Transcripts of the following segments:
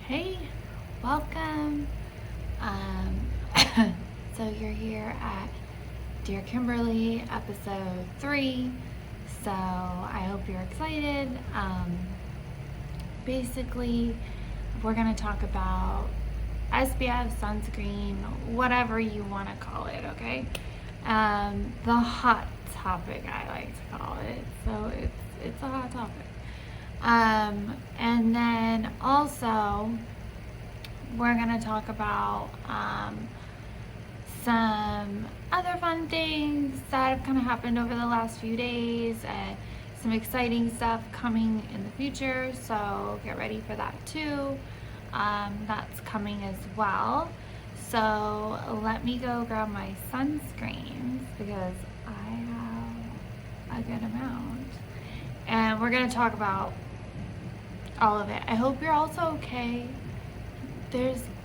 Hey, welcome. Um, so you're here at Dear Kimberly, episode 3. So I hope you're excited. Basically, we're going to talk about SPF, sunscreen, whatever you want to call it, okay? The hot topic, I like to call it. So it's a hot topic. And then also we're going to talk about some other fun things that have kind of happened over the last few days and some exciting stuff coming in the future, so get ready for that too. That's coming as well. So let me go grab my sunscreens because I have a good amount, and we're going to talk about all of it. I hope you're also okay.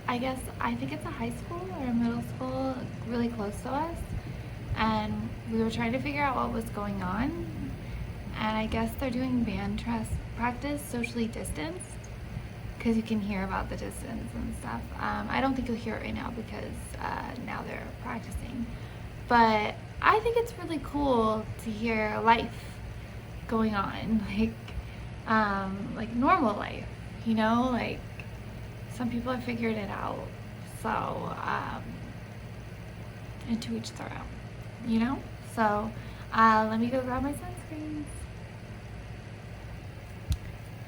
I think it's a high school or a middle school really close to us, and we were trying to figure out what was going on, and I guess they're doing band practice socially distanced, because you can hear about the distance and stuff. I don't think you'll hear it right now because now they're practicing, but I think it's really cool to hear life going on, like normal life, like some people have figured it out. So, and to each their own, So, let me go grab my sunscreens.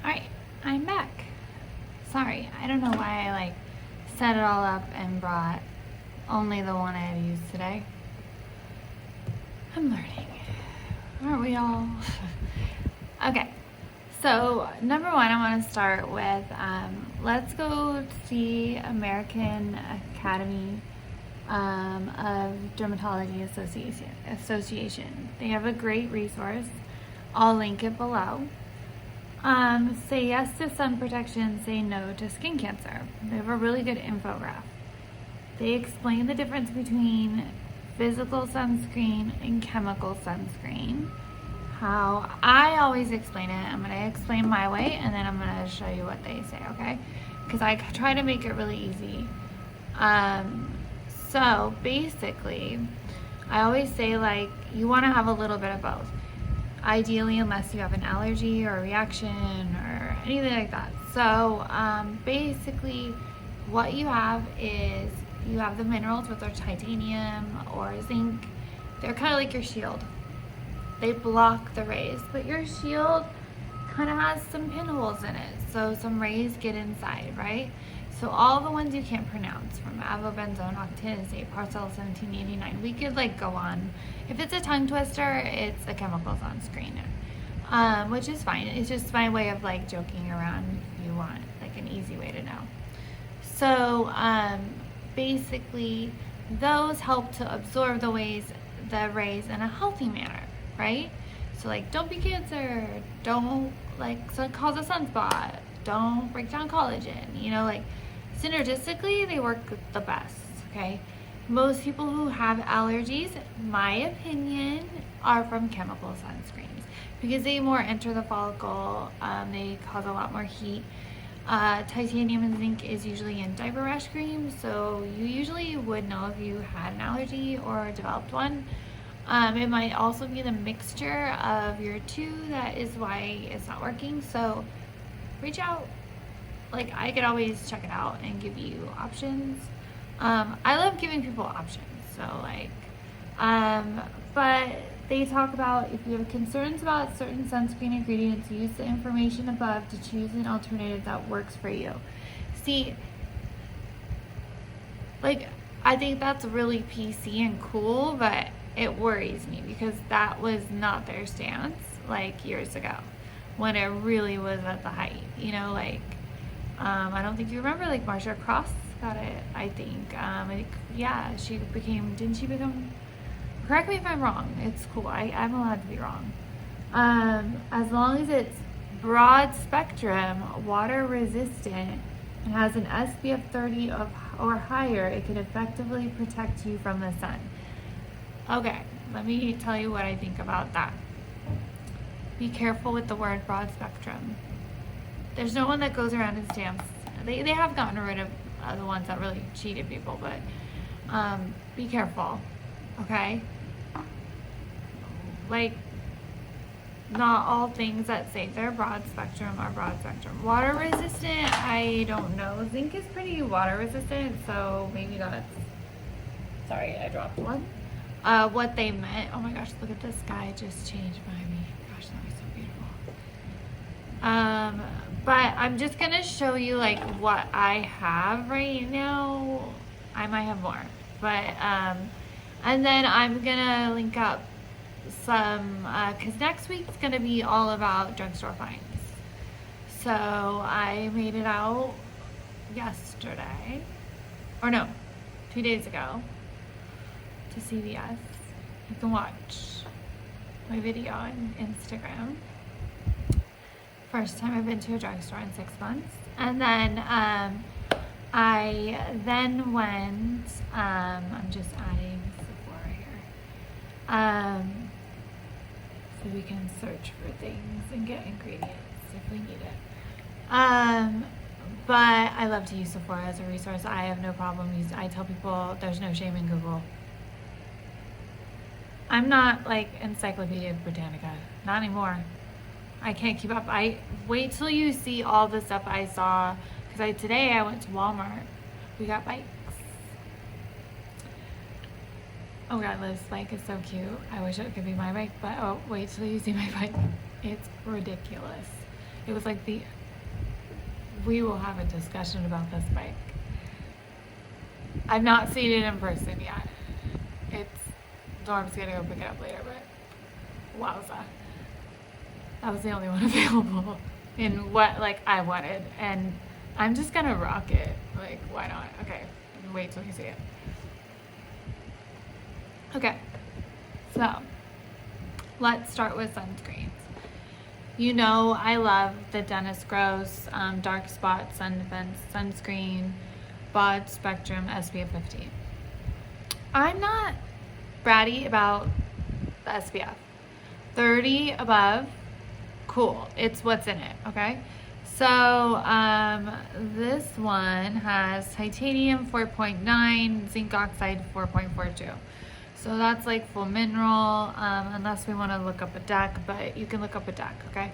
Alright, I'm back. Sorry, I don't know why I set it all up and brought only the one I had used today. I'm learning. Aren't we all? Okay. So, number one, I want to start with, let's go see American Academy of Dermatology Association. They have a great resource. I'll link it below. Say yes to sun protection, say no to skin cancer. They have a really good infographic. They explain the difference between physical sunscreen and chemical sunscreen. How I always explain it. I'm going to explain my way, and then I'm going to show you what they say, okay? Because I try to make it really easy. So basically, I always say you want to have a little bit of both. Ideally, unless you have an allergy or a reaction or anything like that. So basically, what you have is you have the minerals, with their titanium or zinc. They're kind of like your shield. They block the rays, but your shield kind of has some pinholes in it, so some rays get inside, right? So all the ones you can't pronounce, from avobenzone, octinoxate, parcel 1789, we could go on. If it's a tongue twister, it's a chemical sunscreen, which is fine. It's just my way of joking around if you want an easy way to know. So basically, those help to absorb the rays in a healthy manner. Right? So don't be cancer, don't cause a sunspot, don't break down collagen, synergistically they work the best, okay? Most people who have allergies, my opinion, are from chemical sunscreens because they more enter the follicle, they cause a lot more heat. Titanium and zinc is usually in diaper rash cream, so you usually would know if you had an allergy or developed one. It might also be the mixture of your two that is why it's not working. So reach out. I could always check it out and give you options. I love giving people options. So but they talk about if you have concerns about certain sunscreen ingredients, use the information above to choose an alternative that works for you. See, I think that's really PC and cool, but it worries me because that was not their stance years ago when it really was at the height. I don't think you remember Marsha Cross got it, I think. Didn't she become, correct me if I'm wrong, it's cool, I'm allowed to be wrong. As long as it's broad spectrum, water resistant, and has an SPF 30 or higher, it can effectively protect you from the sun. Okay, let me tell you what I think about that. Be careful with the word broad spectrum. There's no one that goes around and They have gotten rid of the ones that really cheated people, but be careful, okay? Like, not all things that say they're broad spectrum are broad spectrum. Water resistant, I don't know. Zinc is pretty water resistant, so maybe that's, sorry, I dropped one. What they meant. Oh my gosh, look at the sky just changed behind me. Gosh, that was so beautiful. But I'm just gonna show you like what I have right now. I might have more, but and then I'm gonna link up some because next week's gonna be all about drugstore finds. So I made it out yesterday, or no, 2 days ago, to CVS. You can watch my video on Instagram. First time I've been to a drugstore in 6 months. And then I then went, I'm just adding Sephora here, so we can search for things and get ingredients if we need it. But I love to use Sephora as a resource. I have no problem using, I tell people there's no shame in Google. I'm not like Encyclopedia Britannica, not anymore. I can't keep up. I wait till you see all the stuff I saw, because today I went to Walmart. We got bikes. Oh god, Liv's bike is so cute. I wish it could be my bike, but oh, wait till you see my bike. It's ridiculous. It was like we will have a discussion about this bike. I've not seen it in person yet. Norm's gonna go pick it up later, but wowza. That was the only one available in what like I wanted, and I'm just gonna rock it. Like, why not? Okay, wait till you see it. Okay, so let's start with sunscreens. You know I love the Dennis Gross Dark Spot Sun Defense Sunscreen Broad Spectrum SPF 50. I'm not bratty about the SPF. 30 above, cool. It's what's in it, okay? So this one has titanium 4.9, zinc oxide 4.42. So that's like full mineral, unless we want to look up a deck, but you can look up a deck, okay?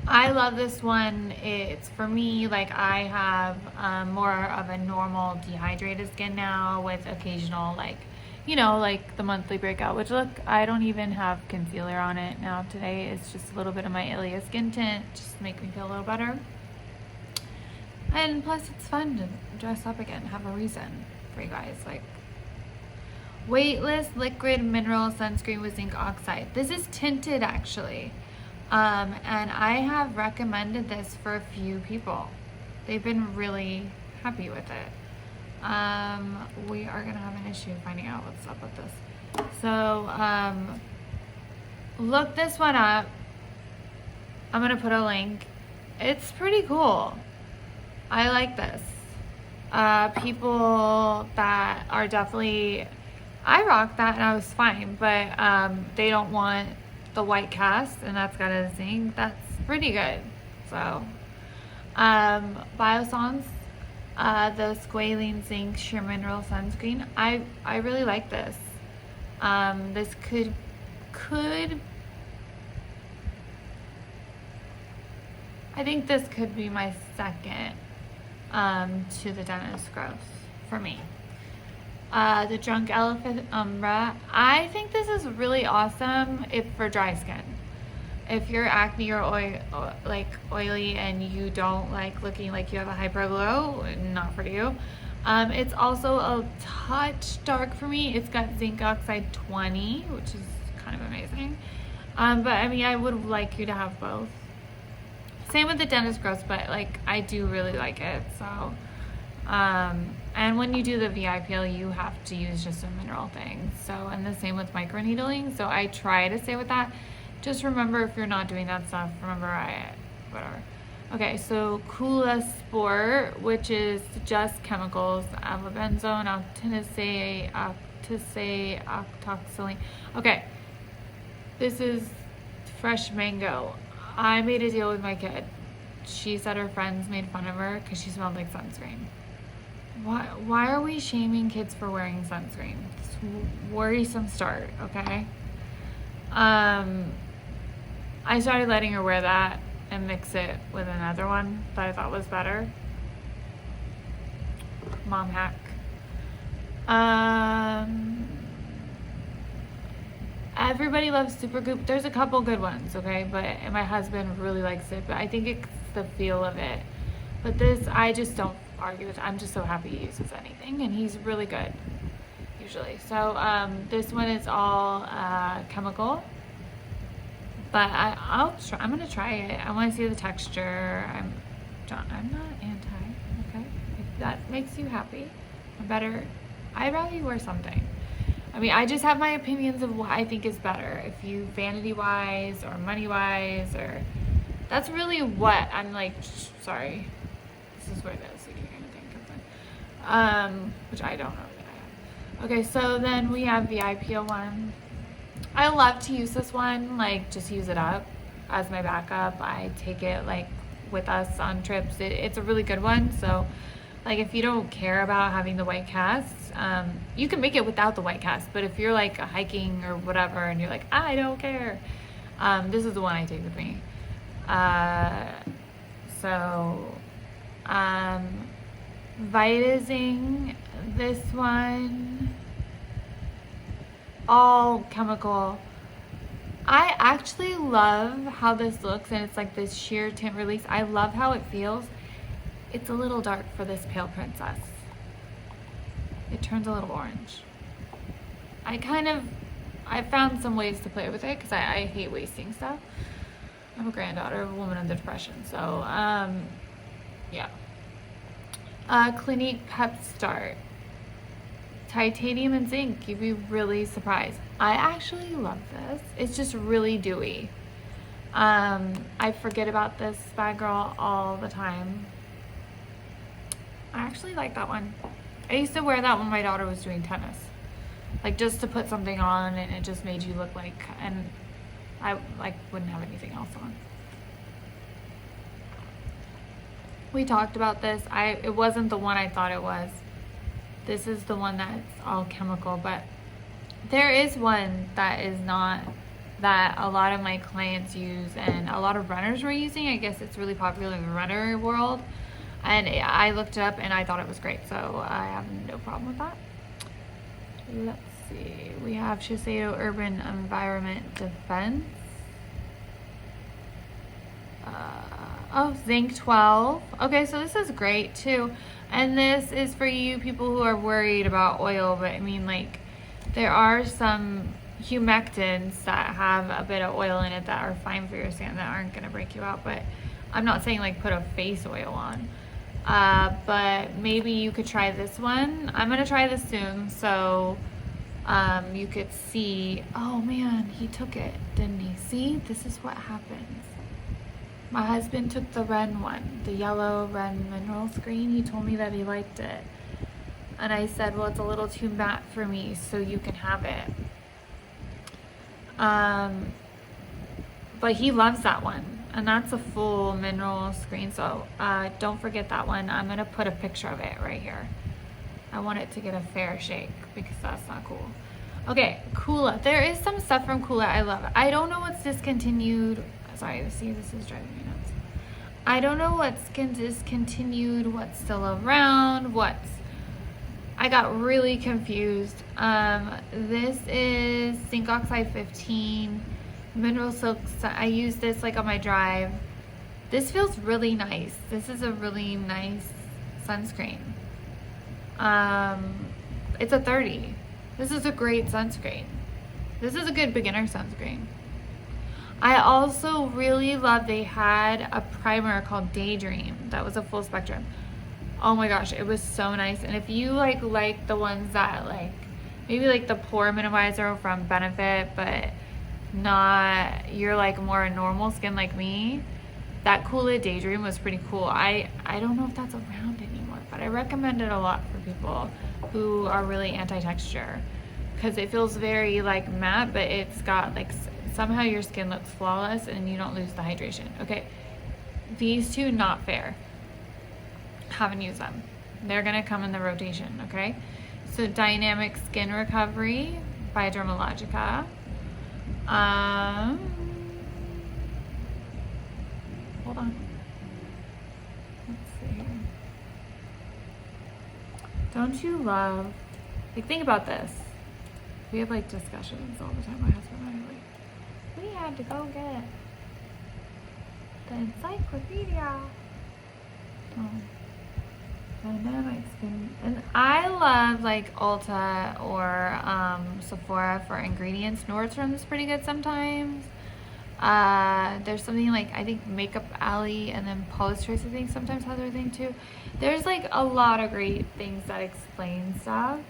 I love this one. It's for me, like I have more of a normal dehydrated skin now with occasional like, you know, like the monthly breakout, which look, I don't even have concealer on it now today. It's just a little bit of my Ilia skin tint, just to make me feel a little better. And plus it's fun to dress up again, have a reason for you guys. Like, Weightless liquid mineral sunscreen with zinc oxide. This is tinted actually. And I have recommended this for a few people. They've been really happy with it. We are gonna have an issue finding out what's up with this. So look this one up. I'm gonna put a link. It's pretty cool. I like this. People that are definitely, I rocked that and I was fine, but they don't want the white cast, and that's got a zinc. That's pretty good. So Biossance, the Squalane Zinc Sheer Mineral Sunscreen. I really like this. This could I think this could be my second to the Dennis Gross for me. The Drunk Elephant Umbra. I think this is really awesome if for dry skin. If you're acne or oily and you don't like looking like you have a hyper glow, not for you. It's also a touch dark for me. It's got zinc oxide 20, which is kind of amazing. But I mean, I would like you to have both. Same with the Dennis Gross, but like I do really like it. So, and when you do the VIPL, you have to use just a mineral thing. So, and the same with microneedling. So I try to stay with that. Just remember, if you're not doing that stuff, remember whatever. Okay, so COOLA Sport, which is just chemicals, avobenzone, octoxylene. Okay, this is fresh mango. I made a deal with my kid. she said her friends made fun of her because she smelled like sunscreen. Why are we shaming kids for wearing sunscreen? It's a worrisome start, okay? I started letting her wear that and mix it with another one that I thought was better. Mom hack. Everybody loves Supergoop. There's a couple good ones, okay? But my husband really likes it, but I think it's the feel of it. But this, I just don't argue with. I'm just so happy he uses anything, and he's really good usually. So this one is all chemical, but I'm gonna try it. I want to see the texture. I'm not anti, okay? If that makes you happy, I'd rather you wear something. I mean, I just have my opinions of what I think is better. If you vanity wise or money wise, or that's really what I'm like. Sorry, this is where the OCD kind of thing comes in, which I don't know that I have. Okay, so then we have the IPO one. I love to use this one, like just use it up as my backup. I take it like with us on trips. It's a really good one. So like if you don't care about having the white cast, you can make it without the white cast, but if you're like hiking or whatever and you're like, I don't care, this is the one I take with me. Vitazing, this one, all chemical. I actually love how this looks, and it's like this sheer tint release. I love how it feels. It's a little dark for this pale princess. It turns a little orange. I found some ways to play with it because I hate wasting stuff. I'm a granddaughter of a woman under depression, so yeah. Clinique Pep Start, titanium and zinc. You'd be really surprised. I actually love this. It's just really dewy. I forget about this bad girl all the time. I actually like that one. I used to wear that when my daughter was doing tennis, like just to put something on, and it just made you look like, and I like wouldn't have anything else on. We talked about this. It wasn't the one I thought it was. This is the one that's all chemical, but there is one that is not, that a lot of my clients use and a lot of runners were using. I guess it's really popular in the runner world. And I looked it up and I thought it was great, so I have no problem with that. Let's see, we have Shiseido Urban Environment Defense. Zinc 12. Okay, so this is great too. And this is for you people who are worried about oil, but I mean, like, there are some humectants that have a bit of oil in it that are fine for your skin, that aren't gonna break you out. But I'm not saying like put a face oil on. But maybe you could try this one. I'm gonna try this soon, so you could see. Oh man, he took it, didn't he? See, this is what happens. My husband took the Ren one, the yellow Ren mineral screen. He told me that he liked it, and I said, well, it's a little too matte for me, so you can have it. But he loves that one. And that's a full mineral screen, so don't forget that one. I'm gonna put a picture of it right here. I want it to get a fair shake because that's not cool. Okay, COOLA. There is some stuff from COOLA I love. I don't know what's discontinued. Sorry, see, this is driving me nuts. I don't know what's discontinued, what's still around, I got really confused. This is zinc oxide 15. Mineral silks. I use this like on my drive. This feels really nice. This is a really nice sunscreen. It's a 30. This is a great sunscreen. This is a good beginner sunscreen. I also really love, they had a primer called Daydream that was a full spectrum. Oh my gosh, it was so nice. And if you like the ones that like maybe like the pore minimizer from Benefit, but not, you're like more normal skin like me, that COOLA Daydream was pretty cool. I don't know if that's around anymore, but I recommend it a lot for people who are really anti-texture because it feels very like matte, but it's got like somehow your skin looks flawless and you don't lose the hydration. Okay, These two, not fair. Haven't used them. They're gonna come in the rotation, okay? So Dynamic Skin Recovery by Dermalogica. Hold on. Let's see here. Don't you love, like, think about this. We have like discussions all the time. My husband and I are like, we had to go get the encyclopedia. Oh. Dynamic Skin. And I love like Ulta or Sephora for ingredients. Nordstrom's pretty good sometimes. There's something like, I think Makeup Alley, and then Paula's Choice I think sometimes has their thing too. There's like a lot of great things that explain stuff.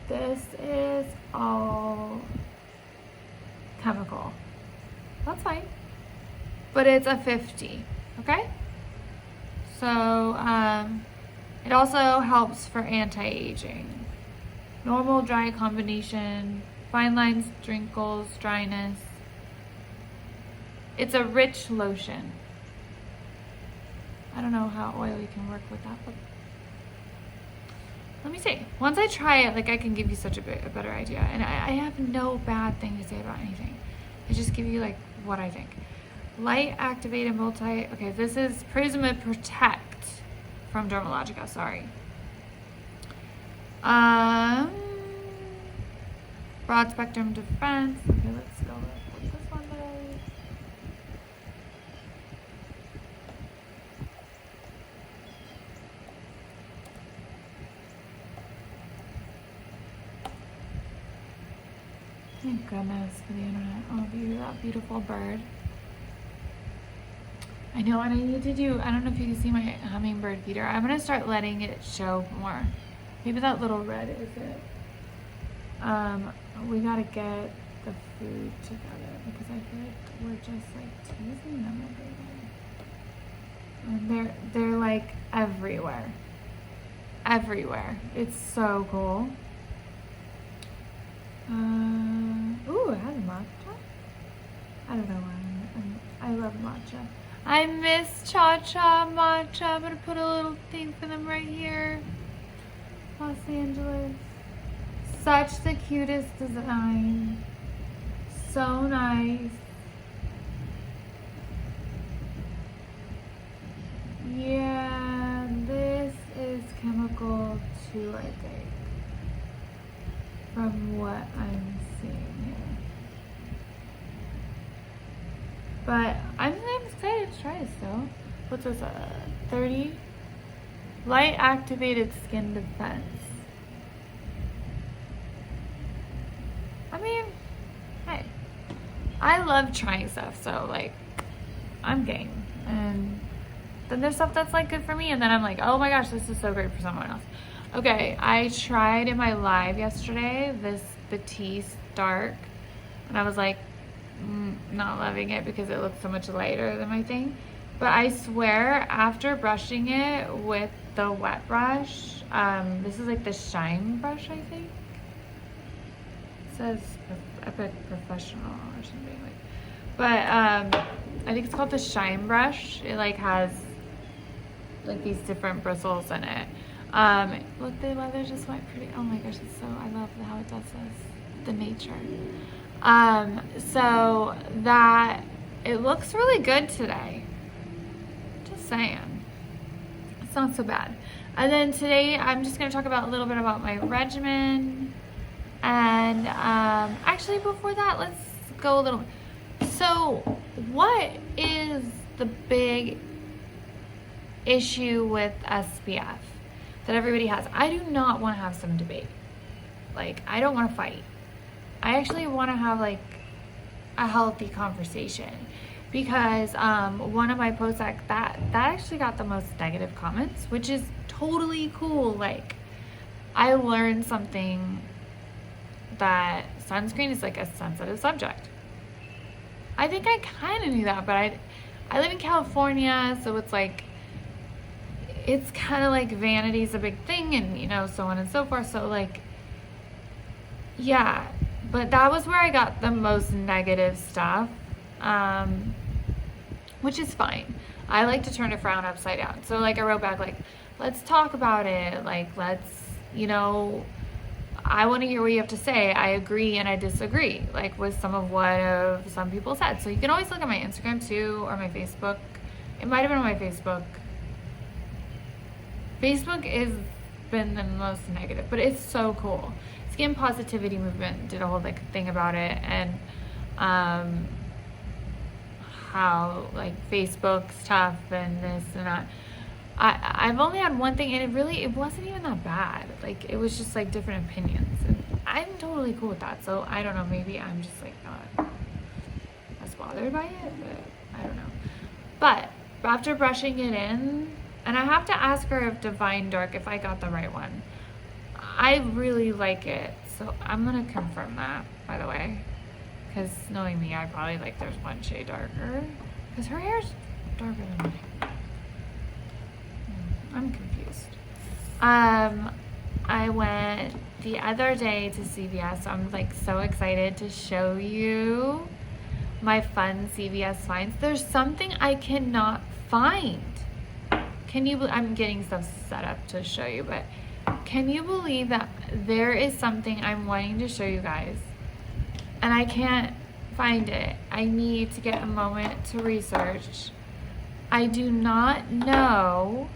This is all chemical. That's fine. But it's a 50, okay? So, it also helps for anti-aging. Normal dry combination, fine lines, wrinkles, dryness. It's a rich lotion. I don't know how oily can work with that, but let me see. Once I try it, like, I can give you such a better idea. And I have no bad thing to say about anything. I just give you like what I think. Light activated multi. Okay, this is Prisma Protect from Dermalogica. Sorry. Broad spectrum defense. Okay, let's go with this one does. Thank goodness for the internet. Oh, that beautiful bird. I know what I need to do. I don't know if you can see my hummingbird feeder. I'm gonna start letting it show more. Maybe that little red is it. We gotta get the food together because I feel like we're just like teasing them every day. And they're like everywhere. Everywhere. It's so cool. Ooh, it has matcha. I don't know why. I love matcha. I miss Cha-Cha matcha. I'm gonna put a little thing for them right here. Los Angeles. Such the cutest design. So nice. Yeah, this is chemical too, I think. From what I'm seeing here. But I'm excited to try this though. What's this? 30? Light activated skin defense. I mean, hey, I love trying stuff, so like, I'm game. And then there's stuff that's like good for me, and then I'm like, oh my gosh, this is so great for someone else. Okay, I tried in my live yesterday this Batiste Dark, and I was like, not loving it because it looks so much lighter than my thing. But I swear, after brushing it with the wet brush, this is like the shine brush, I think. It says Epic Professional or something like. But I think it's called the shine brush. It like has like these different bristles in it. Look, the leather just went pretty. Oh my gosh, it's so, I love how it does this. The nature. So that it looks really good today. Just saying. It's not so bad. And then today I'm just going to talk about a little bit about my regimen. And actually before that, let's go a little. So what is the big issue with SPF that everybody has? I do not want to have some debate. Like, I don't want to fight. I actually want to have like a healthy conversation, because one of my posts that actually got the most negative comments, which is totally cool. Like, I learned something that sunscreen is like a sensitive subject. I think I kind of knew that, but I live in California, so it's like, it's kind of like vanity is a big thing, and you know, so on and so forth. So like, yeah, But that was where I got the most negative stuff, which is fine. I like to turn a frown upside down. So like I wrote back like, let's talk about it. Like, let's, you know, I want to hear what you have to say. I agree and I disagree, like with some of what some people said. So you can always look at my Instagram too, or my Facebook. It might have been on my Facebook. Facebook has been the most negative, but it's so cool. Skin Positivity Movement did a whole like thing about it, and how like Facebook's tough and this and that. I've only had one thing, and it wasn't even that bad. Like, it was just like different opinions, and I'm totally cool with that. So I don't know, maybe I'm just like not as bothered by it, but I don't know. But after brushing it in, and I have to ask her if Divine Dark, if I got the right one. I really like it, so I'm gonna confirm that, by the way, because knowing me, I probably like there's one shade darker, because her hair's darker than mine. I'm confused. I went the other day to CVS, so I'm like so excited to show you my fun CVS finds. There's something I cannot find. I'm getting stuff set up to show you, but can you believe that there is something I'm wanting to show you guys and I can't find it? I need to get a moment to research. I do not know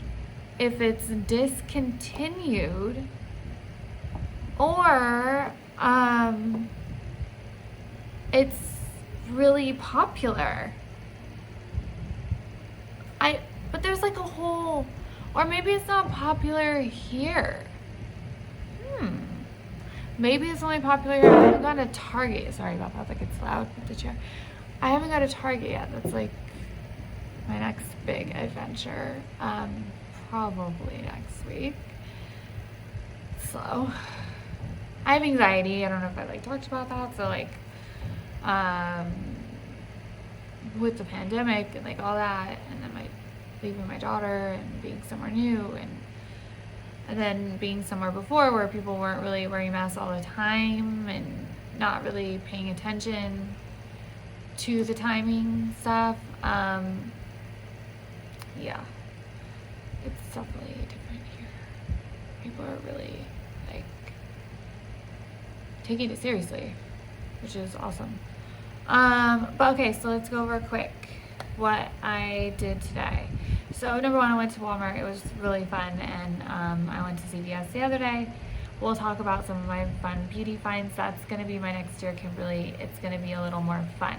if it's discontinued or it's really popular. But there's like a whole, or maybe it's not popular here. Maybe it's only popular here. I haven't gone to Target. Sorry about that, like it's loud with the chair. I haven't got to Target yet. That's like my next big adventure. Probably next week. So I have anxiety. I don't know if I like talked about that. So like with the pandemic and like all that, and then leaving my daughter and being somewhere new, and then being somewhere before where people weren't really wearing masks all the time and not really paying attention to the timing stuff. Yeah, it's definitely different here. People are really like taking it seriously, which is awesome. But okay, so let's go over quick what I did today. So number one, I went to Walmart. It was really fun, and I went to CVS the other day. We'll talk about some of my fun beauty finds. That's going to be my next year, Kimberly. It's going to be a little more fun.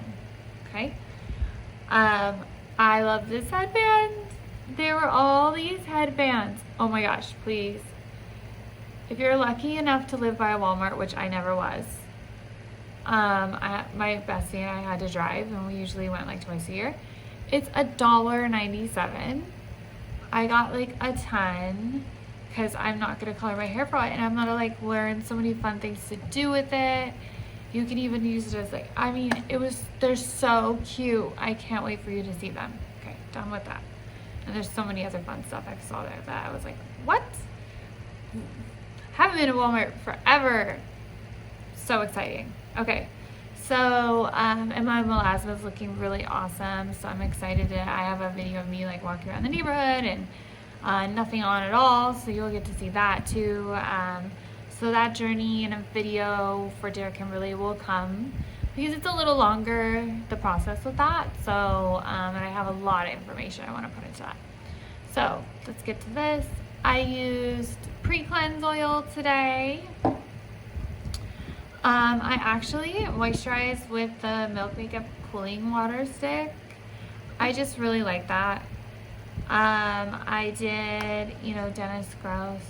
Okay. I love this headband. There were all these headbands. Oh my gosh, please. If you're lucky enough to live by a Walmart, which I never was, my bestie and I had to drive, and we usually went like twice a year. It's $1.97. I got like a ton because I'm not gonna color my hair for it, and I'm gonna like learn so many fun things to do with it. You can even use it as like, I mean, they're so cute. I can't wait for you to see them. Okay, done with that. And there's so many other fun stuff I saw there that I was like, what? Haven't been to Walmart forever. So exciting. Okay, so and my melasma is looking really awesome, so I'm excited I have a video of me like walking around the neighborhood and nothing on at all, so you'll get to see that too. So that journey and a video for Dear Kimberly will come because it's a little longer, the process with that. So and I have a lot of information I want to put into that. So let's get to this. I used pre-cleanse oil today. I actually moisturized with the Milk Makeup Cooling Water Stick. I just really like that. I did, Dennis Gross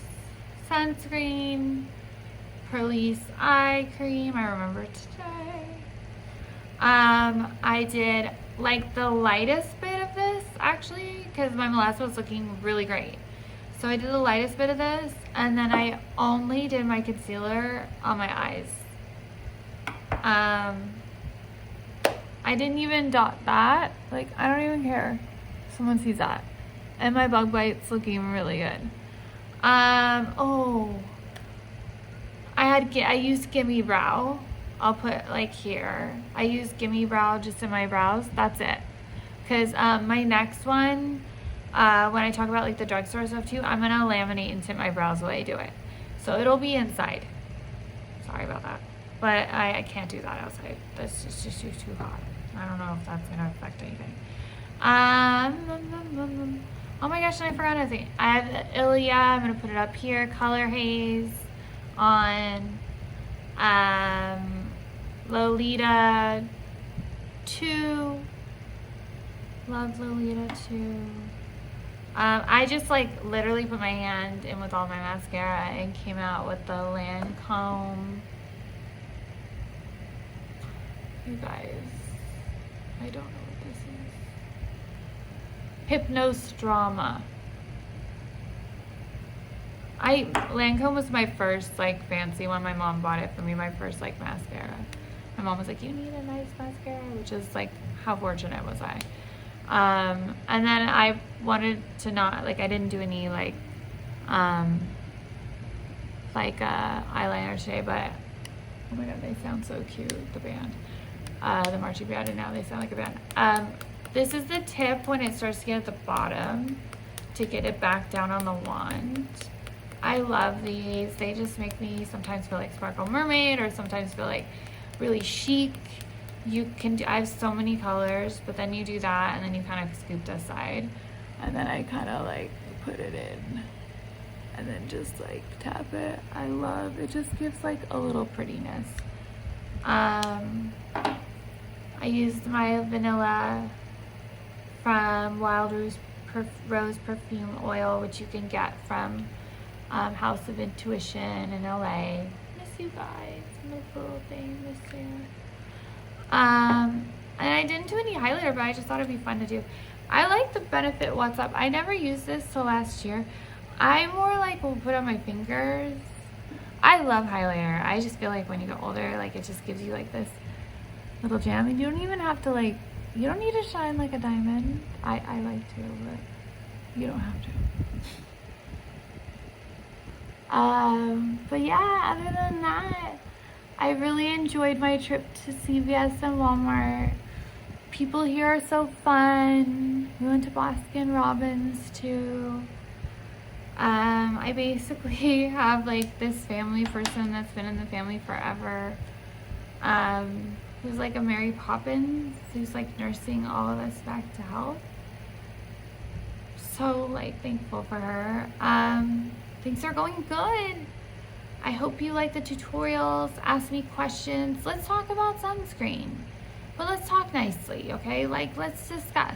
sunscreen, Perlice eye cream, I remember today. I did like the lightest bit of this actually, because my melasma was looking really great. So I did the lightest bit of this, and then I only did my concealer on my eyes. I didn't even dot that. Like, I don't even care. Someone sees that. And my Bug Bite's looking really good. I used Gimme Brow I'll put like here. I use Gimme Brow just in my brows. That's it. Because my next one, when I talk about like the drugstore stuff too, I'm going to laminate and tint my brows the way I do it. So it'll be inside. Sorry about that. But I can't do that outside. That's just too hot. I don't know if that's going to affect anything. Oh my gosh, and I forgot another thing. I have the Ilia. I'm going to put it up here. Color Haze on Lolita 2. Love Lolita 2. I just like literally put my hand in with all my mascara and came out with the Lancome. You guys, I don't know what this is. Hypnostrama. Lancome was my first like fancy one. My mom bought it for me, my first like mascara. My mom was like, you need a nice mascara, which is like, how fortunate was I? And then I wanted to not, like, I didn't do any like eyeliner today, but oh my god, they sound so cute, the band. The marching band, and now they sound like a band. This is the tip when it starts to get at the bottom to get it back down on the wand. I love these. They just make me sometimes feel like Sparkle Mermaid, or sometimes feel like really chic. You can do, I have so many colors, but then you do that and then you kind of scoop this side, and then I kind of like put it in and then just like tap it. I love it. Just gives like a little prettiness. I used my vanilla from Wild Rose Perfume Oil, which you can get from House of Intuition in LA. Miss you guys. Miss little thing. Miss you. And I didn't do any highlighter, but I just thought it'd be fun to do. I like the Benefit What's Up. I never used this till last year. I more like will put on my fingers. I love highlighter. I just feel like when you get older, like it just gives you like this little jam. And you don't even have to like, you don't need to shine like a diamond. I like to, but you don't have to. But yeah, other than that, I really enjoyed my trip to CVS and Walmart. People here are so fun. We went to Baskin Robbins too. I basically have like this family person that's been in the family forever. Who's like a Mary Poppins, who's like nursing all of us back to health. So like thankful for her. Things are going good. I hope you like the tutorials. Ask me questions. Let's talk about sunscreen. But let's talk nicely, okay? Like, let's discuss.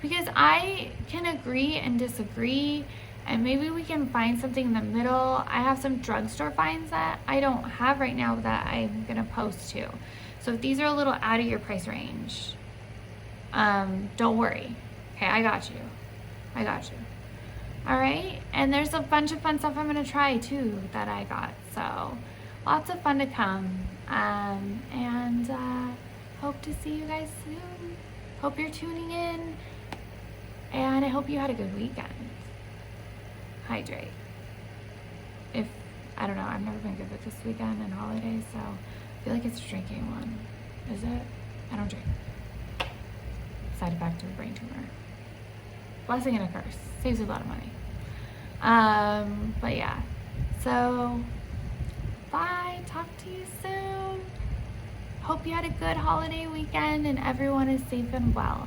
Because I can agree and disagree, and maybe we can find something in the middle. I have some drugstore finds that I don't have right now that I'm gonna post to. So if these are a little out of your price range, don't worry. Okay, I got you. I got you. All right, and there's a bunch of fun stuff I'm gonna try too that I got. So lots of fun to come, and hope to see you guys soon. Hope you're tuning in, and I hope you had a good weekend. Hydrate. If, I don't know, I've never been good with this weekend and holidays, so I feel like it's a drinking one. Is it? I don't drink. Side effect of a brain tumor. Blessing and a curse. Saves you a lot of money. But yeah. So, bye. Talk to you soon. Hope you had a good holiday weekend and everyone is safe and well.